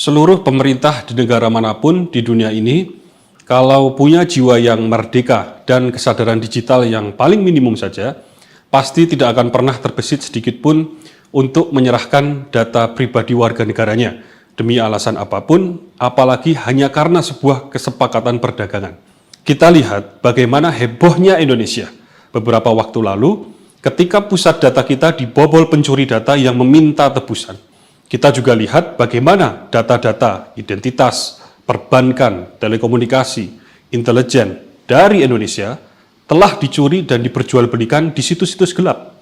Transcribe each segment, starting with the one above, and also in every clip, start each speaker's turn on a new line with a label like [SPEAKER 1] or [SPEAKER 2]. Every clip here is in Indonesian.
[SPEAKER 1] Seluruh pemerintah di negara manapun di dunia ini, kalau punya jiwa yang merdeka dan kesadaran digital yang paling minimum saja, pasti tidak akan pernah terbesit sedikit pun untuk menyerahkan data pribadi warga negaranya demi alasan apapun, apalagi hanya karena sebuah kesepakatan perdagangan. Kita lihat bagaimana hebohnya Indonesia beberapa waktu lalu ketika pusat data kita dibobol pencuri data yang meminta tebusan. Kita juga lihat bagaimana data-data identitas, perbankan, telekomunikasi, intelijen dari Indonesia telah dicuri dan diperjualbelikan di situs-situs gelap.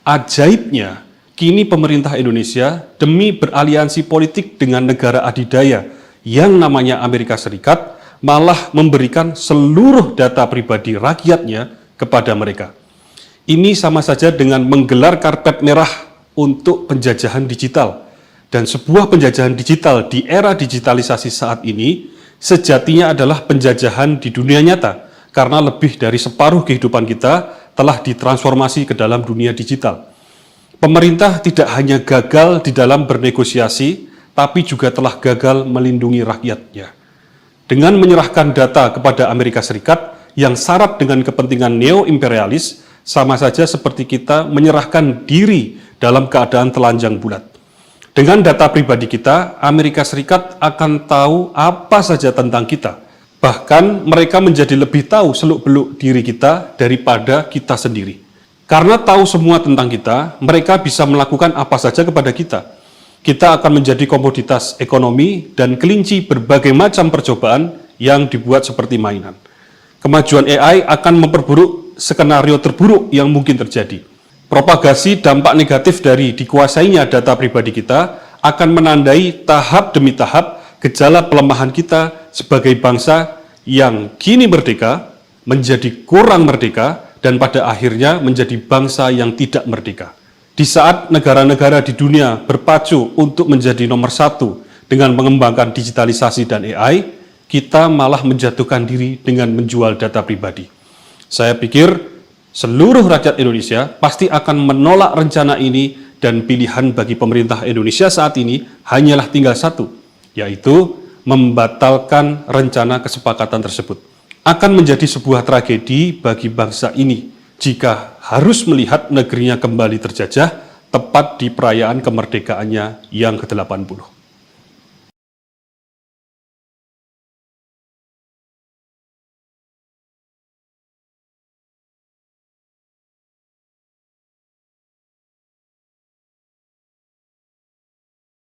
[SPEAKER 1] Ajaibnya, kini pemerintah Indonesia demi beraliansi politik dengan negara adidaya yang namanya Amerika Serikat malah memberikan seluruh data pribadi rakyatnya kepada mereka. Ini sama saja dengan menggelar karpet merah untuk penjajahan digital. Dan sebuah penjajahan digital di era digitalisasi saat ini sejatinya adalah penjajahan di dunia nyata karena lebih dari separuh kehidupan kita telah ditransformasi ke dalam dunia digital. Pemerintah tidak hanya gagal di dalam bernegosiasi, tapi juga telah gagal melindungi rakyatnya. Dengan menyerahkan data kepada Amerika Serikat yang syarat dengan kepentingan neo-imperialis, sama saja seperti kita menyerahkan diri dalam keadaan telanjang bulat. Dengan data pribadi kita, Amerika Serikat akan tahu apa saja tentang kita. Bahkan mereka menjadi lebih tahu seluk-beluk diri kita daripada kita sendiri. Karena tahu semua tentang kita, mereka bisa melakukan apa saja kepada kita. Kita akan menjadi komoditas ekonomi dan kelinci berbagai macam percobaan yang dibuat seperti mainan. Kemajuan AI akan memperburuk skenario terburuk yang mungkin terjadi. Propagasi dampak negatif dari dikuasainya data pribadi kita akan menandai tahap demi tahap gejala pelemahan kita sebagai bangsa yang kini merdeka menjadi kurang merdeka dan pada akhirnya menjadi bangsa yang tidak merdeka. Di saat negara-negara di dunia berpacu untuk menjadi nomor satu dengan mengembangkan digitalisasi dan AI, kita malah menjatuhkan diri dengan menjual data pribadi. Saya pikir seluruh rakyat Indonesia pasti akan menolak rencana ini dan pilihan bagi pemerintah Indonesia saat ini hanyalah tinggal satu, yaitu membatalkan rencana kesepakatan tersebut. Akan menjadi sebuah tragedi bagi bangsa ini jika harus melihat negerinya kembali terjajah tepat di perayaan kemerdekaannya yang ke-80.